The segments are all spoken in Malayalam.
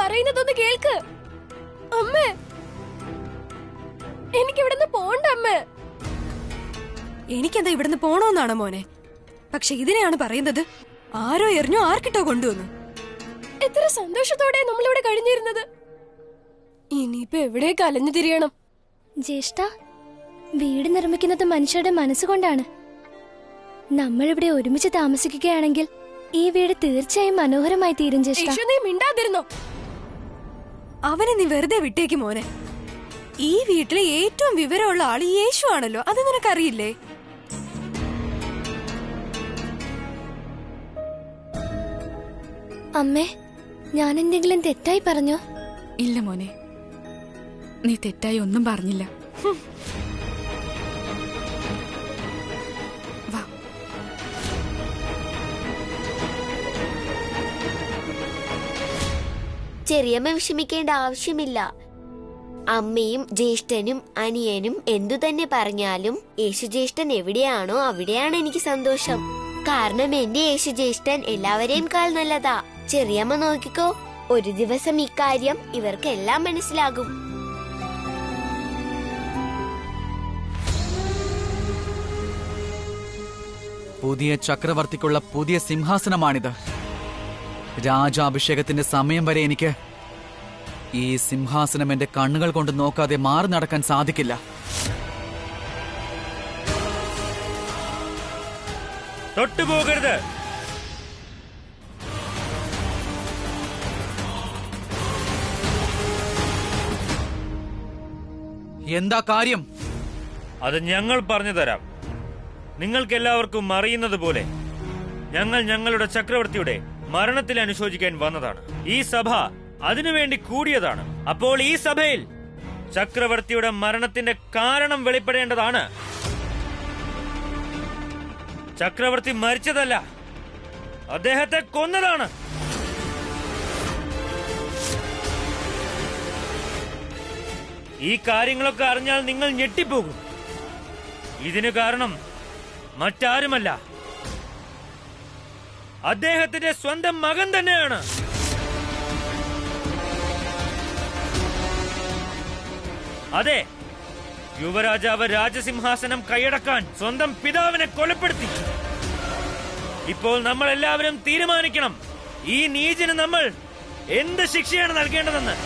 പറയുന്നതൊന്ന് കേൾക്ക്. അമ്മേ, എനിക്ക് ഇവിടുന്ന് പോണ്ട അമ്മേ. എനിക്കെന്താ ഇവിടുന്ന് പോണോന്നാണോ മോനെ? പക്ഷെ ഇതിനെയാണ് പറയുന്നത്. ആരോ എറിഞ്ഞോ ആർക്കിട്ടോ കൊണ്ടുവന്നു. എത്ര സന്തോഷത്തോടെ നമ്മളിവിടെ കഴിഞ്ഞിരുന്നത്. ഇനിയിപ്പോ എവിടെ കലഞ്ഞു തിരിയണം? ജ്യേഷ്ഠ, വീട് നിർമ്മിക്കുന്നത് മനുഷ്യരുടെ മനസ്സുകൊണ്ടാണ്. നമ്മളിവിടെ ഒരുമിച്ച് താമസിക്കുകയാണെങ്കിൽ ഈ വീട് തീർച്ചയായും മനോഹരമായി തീരും ജ്യേഷ്ഠ. നീ മിണ്ടാതിരുന്നോ? അവനെ നീ വെറുതെ വിട്ടേക്ക് മോനെ. ഈ വീട്ടിലെ ഏറ്റവും വിവരമുള്ള ആള് യേശു ആണല്ലോ, അത് നിനക്കറിയില്ലേ? അമ്മേ, ഞാൻ എന്തെങ്കിലും തെറ്റായി പറഞ്ഞോ? ഇല്ല മോനെ, നീ തെറ്റായി ഒന്നും പറഞ്ഞില്ല. വാ. ചെറിയമ്മ വിഷമിക്കേണ്ട ആവശ്യമില്ല. അമ്മയും ജ്യേഷ്ഠനും അനിയനും എന്തു തന്നെ പറഞ്ഞാലും യേശുജ്യേഷ്ഠൻ എവിടെയാണോ അവിടെയാണ് എനിക്ക് സന്തോഷം. കാരണം എന്റെ യേശുജ്യേഷ്ഠൻ എല്ലാവരെയും കാൾ നല്ലതാ. ചെറിയമ്മ നോക്കിക്കോ, ഒരു ദിവസം ഇക്കാര്യം ഇവർക്കെല്ലാം മനസ്സിലാകും. പുതിയ ചക്രവർത്തിക്കുള്ള പുതിയ സിംഹാസനമാണിത്. രാജാഭിഷേകത്തിന്റെ സമയം വരെ എനിക്ക് ഈ സിംഹാസനം എന്റെ കണ്ണുകൾ കൊണ്ട് നോക്കാതെ മാറി നടക്കാൻ സാധിക്കില്ല. തൊട്ടുപോകരുത്. എന്താ കാര്യം? അത് ഞങ്ങൾ പറഞ്ഞു തരാം. നിങ്ങൾക്കെല്ലാവർക്കും അറിയുന്നത് പോലെ ഞങ്ങൾ ഞങ്ങളുടെ ചക്രവർത്തിയുടെ മരണത്തിൽ അനുശോചിക്കാൻ വന്നതാണ്. ഈ സഭ അതിനുവേണ്ടി കൂടിയതാണ്. അപ്പോൾ ഈ സഭയിൽ ചക്രവർത്തിയുടെ മരണത്തിന്റെ കാരണം വെളിപ്പെടേണ്ടതാണ്. ചക്രവർത്തി മരിച്ചതല്ല, അദ്ദേഹത്തെ കൊന്നതാണ്. ഈ കാര്യങ്ങളൊക്കെ അറിഞ്ഞാൽ നിങ്ങൾ ഞെട്ടിപ്പോകും. ഇതിന് കാരണം മറ്റാരുമല്ല, അദ്ദേഹത്തിന്റെ സ്വന്തം മകൻ തന്നെയാണ്. അതെ, യുവരാജാവ് രാജസിംഹാസനം കൈയടക്കാൻ സ്വന്തം പിതാവിനെ കൊലപ്പെടുത്തി. ഇപ്പോൾ നമ്മൾ എല്ലാവരും തീരുമാനിക്കണം, ഈ നീചന് നമ്മൾ എന്ത് ശിക്ഷയാണ് നൽകേണ്ടതെന്ന്.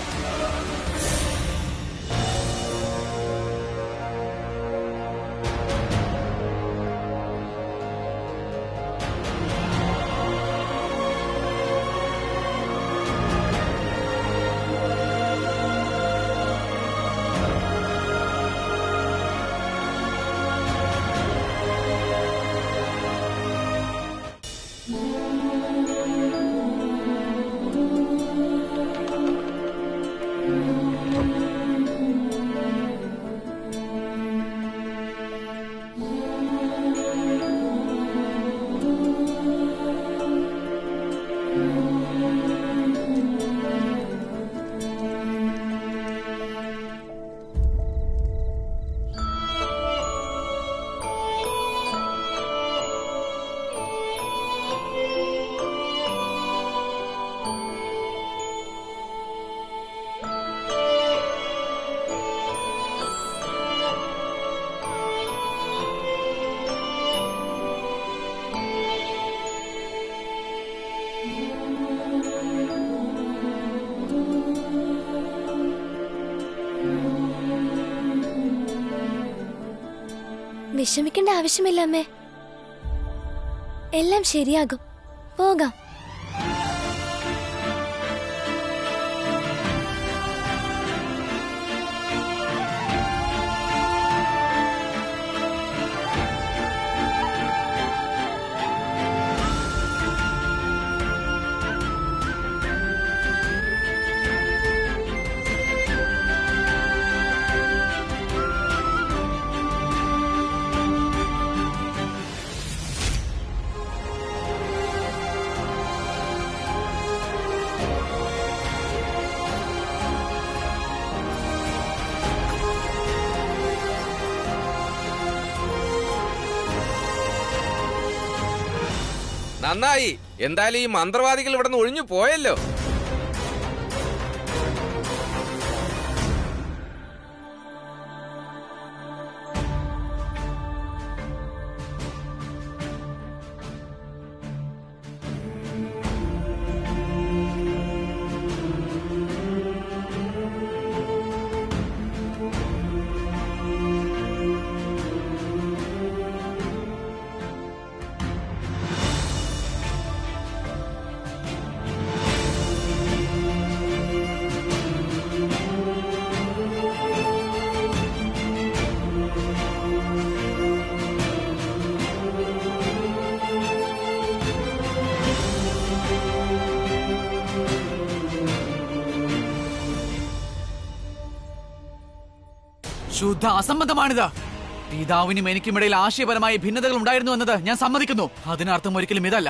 വിഷമിക്കേണ്ട ആവശ്യമില്ല അമ്മേ, എല്ലാം ശരിയാകും. പോകാം. നന്നായി. എന്തായാലും ഈ മന്ത്രവാദികൾ ഇവിടെ നിന്ന് ഒഴിഞ്ഞു പോയല്ലോ. ശുദ്ധ അസംബന്ധമാണിത്. പിതാവിനും എനിക്കുമിടയിൽ ആശയപരമായ ഭിന്നതകൾ ഉണ്ടായിരുന്നു എന്നത് ഞാൻ സമ്മതിക്കുന്നു. അതിനർത്ഥം ഒരിക്കലും ഇതല്ല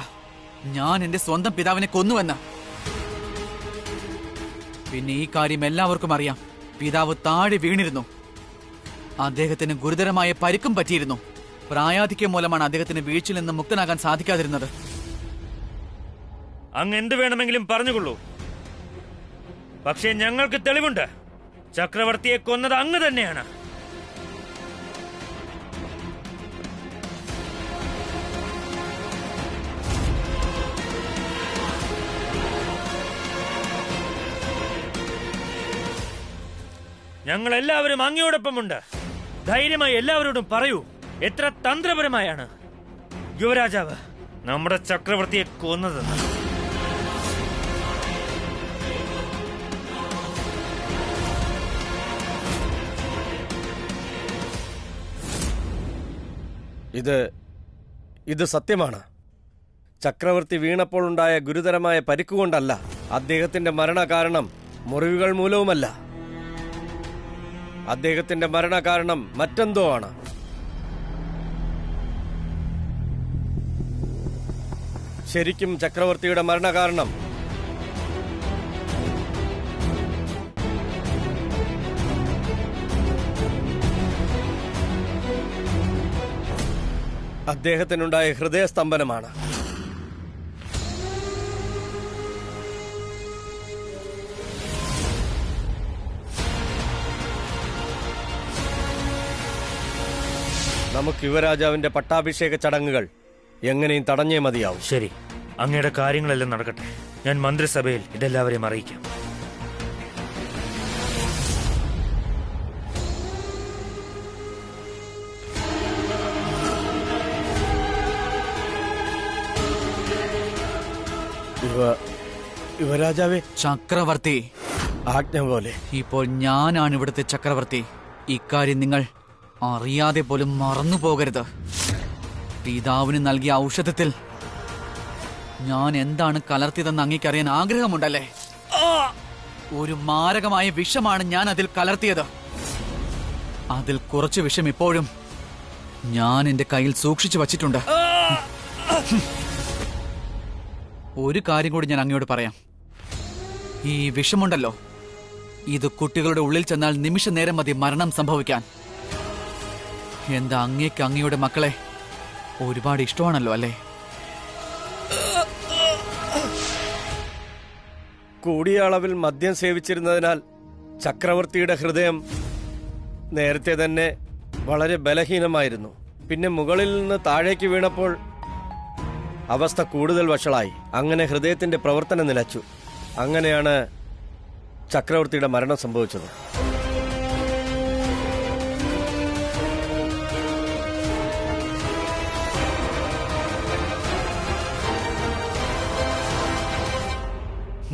ഞാൻ എന്റെ സ്വന്തം പിതാവിനെ കൊന്നുവെന്ന്. പിന്നെ ഈ കാര്യം എല്ലാവർക്കും അറിയാം. പിതാവ് താഴെ വീണിരുന്നു. അദ്ദേഹത്തിന് ഗുരുതരമായ പരിക്കും പറ്റിയിരുന്നു. പ്രായാധിക്യം മൂലമാണ് അദ്ദേഹത്തിന് വീഴ്ചയിൽ നിന്ന് മുക്തനാകാൻ സാധിക്കാതിരുന്നത്. അങ്ങ് എന്ത് വേണമെങ്കിലും പറഞ്ഞുകൊള്ളൂ. പക്ഷേ ഞങ്ങൾക്ക് തെളിവുണ്ട്. ചക്രവർത്തിയെ കൊന്നത് അങ്ങ് തന്നെയാണ്. ഞങ്ങൾ എല്ലാവരും അങ്ങയോടൊപ്പമുണ്ട്. ധൈര്യമായി എല്ലാവരോടും പറയൂ, എത്ര തന്ത്രപരമായാണ് യുവരാജാവ് നമ്മുടെ ചക്രവർത്തിയെ കൊന്നതെന്ന്. ഇത് സത്യമാണ്. ചക്രവർത്തി വീണപ്പോൾ ഉണ്ടായ ഗുരുതരമായ പരിക്കുകൊണ്ടല്ല. അദ്ദേഹത്തിന്റെ മരണകാരണം മുറിവുകൾ മൂലവുമല്ല. അദ്ദേഹത്തിന്റെ മരണകാരണം മറ്റെന്തോ ആണ്. ശരിക്കും ചക്രവർത്തിയുടെ മരണകാരണം അദ്ദേഹത്തിനുണ്ടായ ഹൃദയസ്തംഭനമാണ്. നമുക്ക് യുവരാജാവിന്റെ പട്ടാഭിഷേക ചടങ്ങുകൾ എങ്ങനെയും തടഞ്ഞേ മതിയാവും. ശരി, അങ്ങയുടെ കാര്യങ്ങളെല്ലാം നടക്കട്ടെ. ഞാൻ മന്ത്രിസഭയിൽ ഇതെല്ലാവരെയും അറിയിക്കാം. യുവരാജാവേ. ചക്രവർത്തി, ആജ്ഞ പോലെ. ഇപ്പോൾ ഞാനാണ് ഇവിടുത്തെ ചക്രവർത്തി. ഇക്കാര്യം നിങ്ങൾ അറിയാതെ പോലും മറന്നു പോകരുത്. പിതാവിന് നൽകിയ ഔഷധത്തിൽ ഞാൻ എന്താണ് കലർത്തിയതെന്ന് അങ്ങേക്കറിയാൻ ആഗ്രഹമുണ്ടല്ലേ? ഒരു മാരകമായ വിഷമാണ് ഞാൻ അതിൽ കലർത്തിയത്. അതിൽ കുറച്ച് വിഷം ഇപ്പോഴും ഞാൻ എന്റെ കയ്യിൽ സൂക്ഷിച്ചു വച്ചിട്ടുണ്ട്. ഒരു കാര്യം കൂടി ഞാൻ അങ്ങയോട് പറയാം. ഈ വിഷമുണ്ടല്ലോ, ഇത് കുട്ടികളുടെ ഉള്ളിൽ ചെന്നാൽ നിമിഷ നേരം മതി മരണം സംഭവിക്കാൻ. എന്താ അങ്ങേക്ക് അങ്ങയുടെ മക്കളെ ഒരുപാട് ഇഷ്ടമാണല്ലോ അല്ലേ? കൂടിയ അളവിൽ മദ്യം സേവിച്ചിരുന്നതിനാൽ ചക്രവർത്തിയുടെ ഹൃദയം നേരത്തെ തന്നെ വളരെ ബലഹീനമായിരുന്നു. പിന്നെ മുകളിൽ നിന്ന് താഴേക്ക് വീണപ്പോൾ അവസ്ഥ കൂടുതൽ വഷളായി. അങ്ങനെ ഹൃദയത്തിന്റെ പ്രവർത്തനം നിലച്ചു. അങ്ങനെയാണ് ചക്രവർത്തിയുടെ മരണം സംഭവിച്ചത്.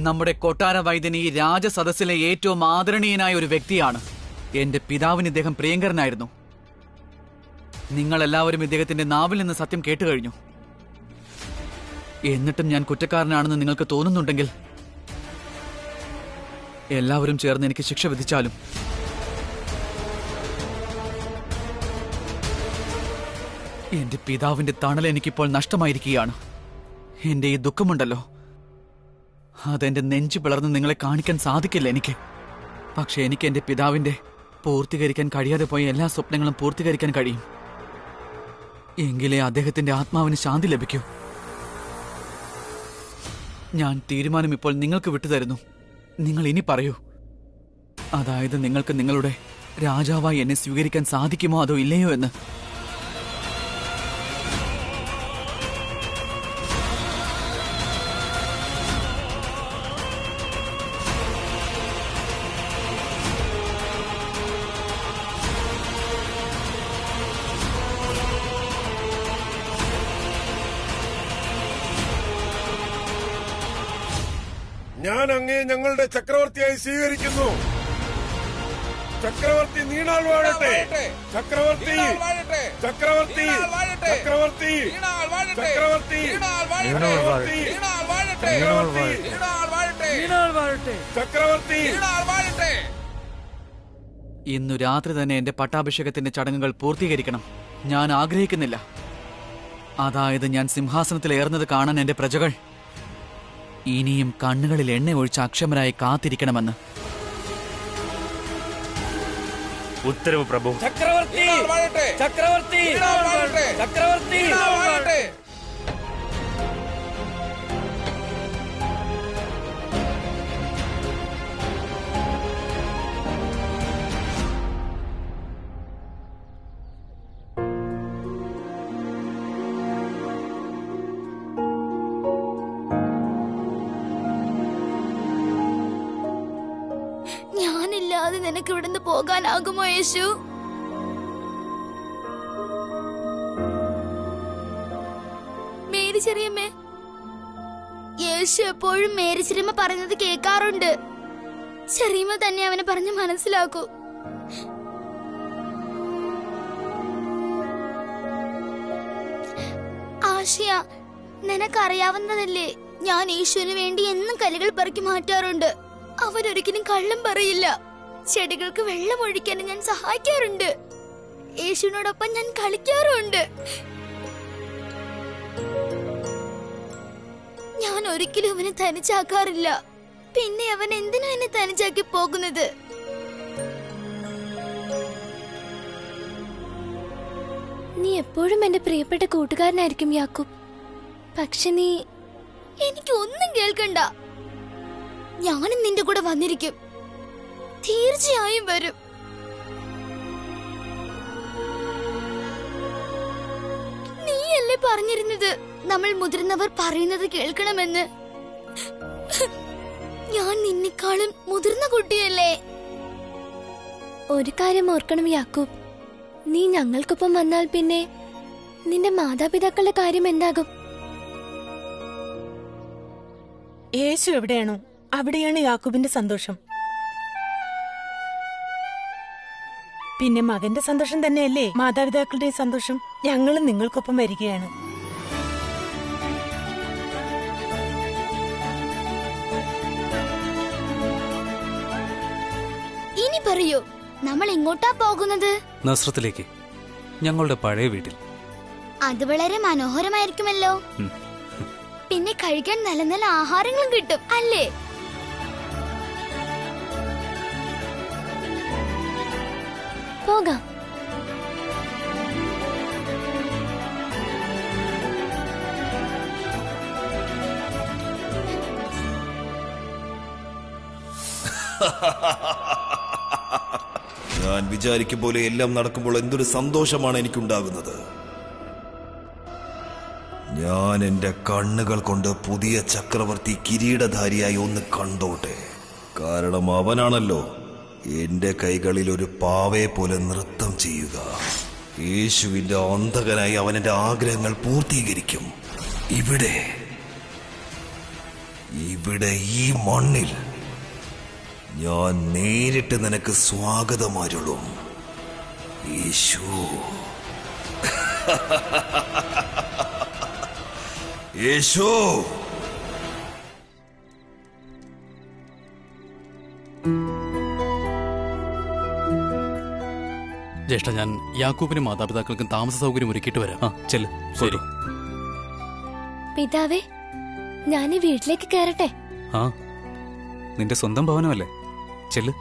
നമ്മുടെ കൊട്ടാര വൈദ്യൻ ഈ രാജസദസ്സിലെ ഏറ്റവും ആദരണീയനായ ഒരു വ്യക്തിയാണ്. എന്റെ പിതാവിന് ഇദ്ദേഹം പ്രിയങ്കരനായിരുന്നു. നിങ്ങളെല്ലാവരും ഇദ്ദേഹത്തിന്റെ നാവിൽ നിന്ന് സത്യം കേട്ടുകഴിഞ്ഞു. എന്നിട്ടും ഞാൻ കുറ്റക്കാരനാണെന്ന് നിങ്ങൾക്ക് തോന്നുന്നുണ്ടെങ്കിൽ എല്ലാവരും ചേർന്ന് എനിക്ക് ശിക്ഷ വിധിച്ചാലും എന്റെ പിതാവിന്റെ തണൽ എനിക്കിപ്പോൾ നഷ്ടമായിരിക്കുകയാണ്. എന്റെ ഈ ദുഃഖമുണ്ടല്ലോ, അതെന്റെ നെഞ്ചു പിളർന്ന് നിങ്ങളെ കാണിക്കാൻ സാധിക്കില്ല എനിക്ക്. പക്ഷെ എനിക്ക് എന്റെ പിതാവിന്റെ പൂർത്തീകരിക്കാൻ കഴിയാതെ പോയ എല്ലാ സ്വപ്നങ്ങളും പൂർത്തീകരിക്കാൻ കഴിയും. എങ്കിലേ അദ്ദേഹത്തിന്റെ ആത്മാവിന് ശാന്തി ലഭിക്കൂ. ഞാൻ തീരുമാനം ഇപ്പോൾ നിങ്ങൾക്ക് വിട്ടുതരുന്നു. നിങ്ങൾ ഇനി പറയൂ, അതായത് നിങ്ങൾക്ക് നിങ്ങളുടെ രാജാവായി എന്നെ സ്വീകരിക്കാൻ സാധിക്കുമോ അതോ ഇല്ലയോ എന്ന്. ഞാൻ അങ്ങേ ഞങ്ങളുടെ ചക്രവർത്തിയായി സ്വീകരിക്കുന്നു. ചക്രവർത്തി നീണാൾ വാഴട്ടെ. ചക്രവർത്തി ചക്രവർത്തി ചക്രവർത്തി ചക്രവർത്തി ചക്രവർത്തി. ഇന്നു രാത്രി തന്നെ എന്റെ പട്ടാഭിഷേകത്തിന്റെ ചടങ്ങുകൾ പൂർത്തീകരിക്കണം. ഞാൻ ആഗ്രഹിക്കുന്നില്ല. അതായത് ഞാൻ സിംഹാസനത്തിലേറുന്നത് കാണാൻ എന്റെ പ്രജകൾ ഇനിയും കണ്ണുകളിൽ എണ്ണ ഒഴിച്ച് അക്ഷമരായി കാത്തിരിക്കണമെന്ന്. ഉത്തരവ് പ്രഭു. ചക്രവർത്തി, ചക്രവർത്തി, ചക്രവർത്തി. ഞാനില്ലാതെ നിനക്ക് ഇവിടുന്ന് പോകാനാകുമോ യേശു? മേരി ചെറിയമ്മേ, യേശു എപ്പോഴും മേരി ചെറിയമ്മ പറയുന്നത് കേൾക്കാറുണ്ട്. ചെറിയമ്മ തന്നെ അവനെ പറഞ്ഞ് മനസ്സിലാക്കൂ. ആശയ, നിനക്കറിയാവുന്നതല്ലേ, ഞാൻ യേശുവിന് വേണ്ടി എന്നും കല്ലുകൾ പെറുക്കി മാറ്റാറുണ്ട്. അവനൊരിക്കലും കള്ളം പറയില്ല. ചെടികൾക്ക് വെള്ളം ഒഴിക്കാൻ ഞാൻ സഹായിക്കാറുണ്ട്. യേശുവിനോടൊപ്പം ഞാൻ കളിക്കാറുണ്ട്. ഞാൻ ഒരിക്കലും അവനെ തനിച്ചാക്കാറില്ല. പിന്നെ അവൻ എന്തിനാ എന്നെ തനിച്ചാക്കി പോകുന്നത്? നീ എപ്പോഴും എന്റെ പ്രിയപ്പെട്ട കൂട്ടുകാരനായിരിക്കും യാക്കൂബ്. പക്ഷെ നീ എനിക്ക് ഒന്നും കേൾക്കണ്ട. ഞാനും നിന്റെ കൂടെ വന്നിരിക്കും. തീർച്ചയായും വരും. നീയല്ലേ പറഞ്ഞിരുന്നത് നമ്മൾ മുതിർന്നവർ പറയുന്നത് കേൾക്കണമെന്ന്? ഞാൻ നിന്നെക്കാളും മുതിർന്ന കുട്ടിയല്ലേ? ഒരു കാര്യം ഓർക്കണം യാക്കൂബ്, നീ ഞങ്ങൾക്കൊപ്പം വന്നാൽ പിന്നെ നിന്റെ മാതാപിതാക്കളുടെ കാര്യം എന്താകും? യേശു എവിടെയാണോ അവിടെയാണ് യാക്കൂബിന്റെ സന്തോഷം. പിന്നെ മകന്റെ സന്തോഷം തന്നെയല്ലേ മാതാപിതാക്കളുടെ സന്തോഷം. ഞങ്ങളും നിങ്ങൾക്കൊപ്പം വരികയാണ്. ഇനി പറയൂ, നമ്മൾ എങ്ങോട്ടാ പോകുന്നത്? നസ്രത്തിലേക്ക്, ഞങ്ങളുടെ പഴയ വീട്ടിൽ. അത് വളരെ മനോഹരമായിരിക്കുമല്ലോ. പിന്നെ കഴിക്കാൻ നല്ല നല്ല ആഹാരങ്ങളും കിട്ടും അല്ലേ? പോകാം. ഞാൻ വിചാരിക്കും പോലെ എല്ലാം നടക്കുമ്പോൾ എന്തൊരു സന്തോഷമാണ് എനിക്കുണ്ടാകുന്നത്. ഞാൻ എന്റെ കണ്ണുകൾ കൊണ്ട് പുതിയ ചക്രവർത്തി കിരീടധാരിയായി ഒന്ന് കണ്ടോട്ടെ. കാരണം അവനാണല്ലോ എന്റെ കൈകളിൽ ഒരു പാവയെ പോലെ നൃത്തം ചെയ്യുക. യേശുവിന്റെ അന്ധകനായി അവൻ എന്റെ ആഗ്രഹങ്ങൾ പൂർത്തീകരിക്കും. ഇവിടെ ഈ മണ്ണിൽ ഞാൻ നേരിട്ട് നിനക്ക് സ്വാഗതമരുളും യേശു. യേശു, ജ്യേഷ്ഠ, ഞാൻ യാക്കൂബിനും മാതാപിതാക്കൾക്കും താമസ സൗകര്യം ഒരുക്കിയിട്ട് വരാം. ചെല്ല്. ശരി പിതാവേ, ഞാൻ ഈ വീട്ടിലേക്ക് കയറട്ടെ? ആ, നിന്റെ സ്വന്തം ഭവനമല്ലേ, ചെല്ല്.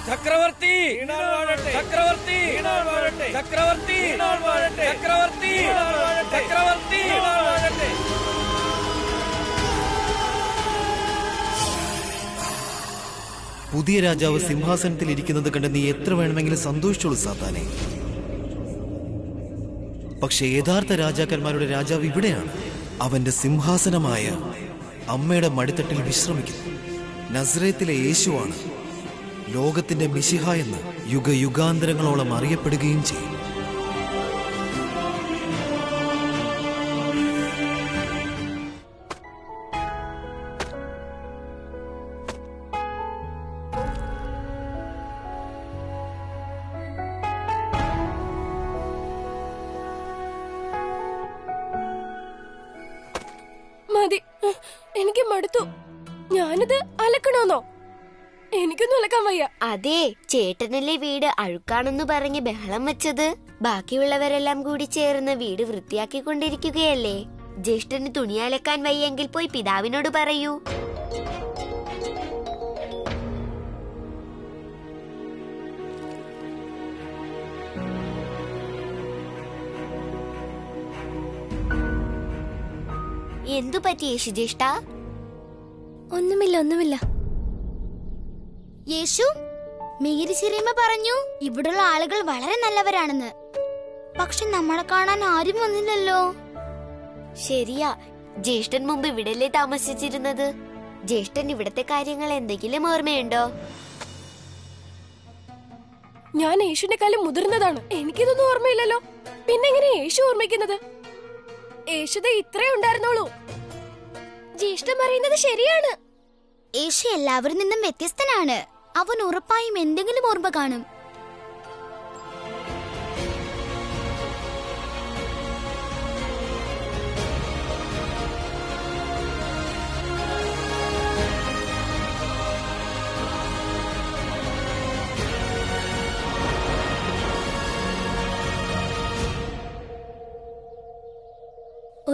ചക്രവർത്തി ചക്രവർത്തി ചക്രവർത്തി ചക്രവർത്തി ചക്രവർത്തി. പുതിയ രാജാവ് സിംഹാസനത്തിൽ ഇരിക്കുന്നത് കണ്ട് നീ എത്ര വേണമെങ്കിലും സന്തോഷിച്ചോളൂ സാത്താനെ. പക്ഷെ യഥാർത്ഥ രാജാക്കന്മാരുടെ രാജാവ് ഇവിടെയാണ്. അവന്റെ സിംഹാസനമായ അമ്മയുടെ മടിത്തട്ടിൽ വിശ്രമിക്കുന്നു. നസ്രേത്തിലെ യേശുവാണ് ലോകത്തിന്റെ മിശിഹ എന്ന് യുഗയുഗാന്തരങ്ങളോളം അറിയപ്പെടുകയും ചെയ്യും. മതി, എനിക്ക് മടുത്തു. ഞാനിത് അലക്കണോന്നോ? എനിക്കൊന്നും അലക്കാൻ വയ്യ. അതെ, ചേട്ടനല്ലേ വീട് അഴുക്കാണെന്ന് പറഞ്ഞ് ബഹളം വെച്ചത്. ബാക്കിയുള്ളവരെല്ലാം കൂടി ചേർന്ന് വീട് വൃത്തിയാക്കിക്കൊണ്ടിരിക്കുകയല്ലേ. ജ്യേഷ്ഠന് തുണി അലക്കാൻ വയ്യെങ്കിൽ പോയി പിതാവിനോട് പറയൂ. എന്തു പറ്റി യേശുജ്യേഷ്ഠ? ഒന്നുമില്ല. യേശു, മേരി ചെറിയമ്മ പറഞ്ഞു ഇവിടുള്ള ആളുകൾ വളരെ നല്ലവരാണെന്ന്. പക്ഷെ നമ്മളെ കാണാൻ ആരും വന്നില്ലല്ലോ. ശരിയാ, ജ്യേഷ്ഠൻ മുമ്പ് ഇവിടല്ലേ താമസിച്ചിരുന്നത്. ജ്യേഷ്ഠൻ ഇവിടത്തെ കാര്യങ്ങൾ എന്തെങ്കിലും ഓർമ്മയുണ്ടോ? ഞാൻ യേശുവിനെക്കാളും മുതിർന്നതാണ്. എനിക്കിതൊന്നും ഓർമ്മയില്ലല്ലോ. പിന്നെങ്ങനെ യേശു ഓർമ്മിക്കുന്നത്? യേശുദ ഇത്രേ ഉണ്ടായിരുന്നുള്ളൂ. ജ്യേഷ്ഠൻ പറയുന്നത് ശരിയാണ്. യേശു എല്ലാവരിൽ നിന്നും വ്യത്യസ്തനാണ്. അവൻ ഉറപ്പായും എന്തെങ്കിലും ഓർമ്മ കാണും.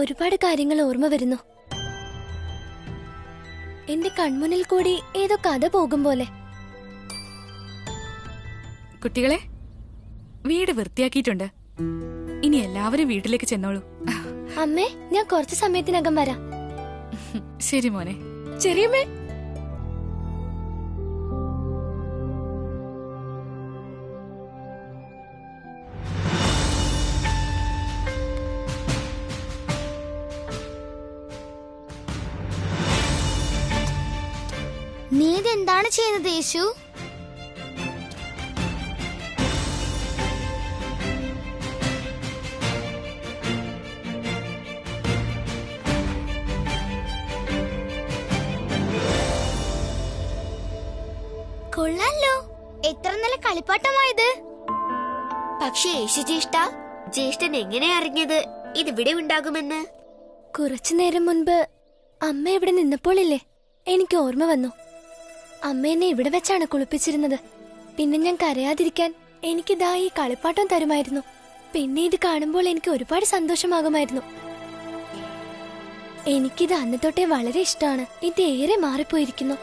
ഒരുപാട് കാര്യങ്ങൾ ഓർമ്മ വരുന്നു. എന്റെ കൺമുന്നിൽ കൂടി ഏതോ കഥ പോകും പോലെ. കുട്ടികളെ, വീട് വൃത്തിയാക്കിയിട്ടുണ്ട്. ഇനി എല്ലാവരും വീട്ടിലേക്ക് ചെന്നോളൂ. അമ്മേ, ഞാൻ കുറച്ച് സമയത്തിനകം വരാം. ശരി മോനെ. ചെറിയമ്മേ. നീ ഇതെന്താണ് ചെയ്യുന്നത് യേശു? കൊള്ളാലോ, എത്ര നല്ല കളിപ്പാട്ടമായത്. പക്ഷേ യേശുജ്യേഷ്ഠ, ജ്യേഷ്ഠൻ എങ്ങനെ അറിഞ്ഞത് ഇതിവിടെ ഉണ്ടാകുമെന്ന്? കുറച്ചു നേരം മുൻപ് അമ്മ ഇവിടെ നിന്നപ്പോഴില്ലേ, എനിക്ക് ഓർമ്മ വന്നു. അമ്മ എന്നെ ഇവിടെ വെച്ചാണ് കുളിപ്പിച്ചിരുന്നത്. പിന്നെ ഞാൻ കരയാതിരിക്കാൻ എനിക്കിതാ ഈ കളിപ്പാട്ടം തരുമായിരുന്നു. പിന്നെ ഇത് കാണുമ്പോൾ എനിക്ക് ഒരുപാട് സന്തോഷമാകുമായിരുന്നു. എനിക്കിത് അന്ന് തൊട്ടേ വളരെ ഇഷ്ടമാണ്. ഇത് ഏറെ മാറിപ്പോയിരിക്കുന്നു.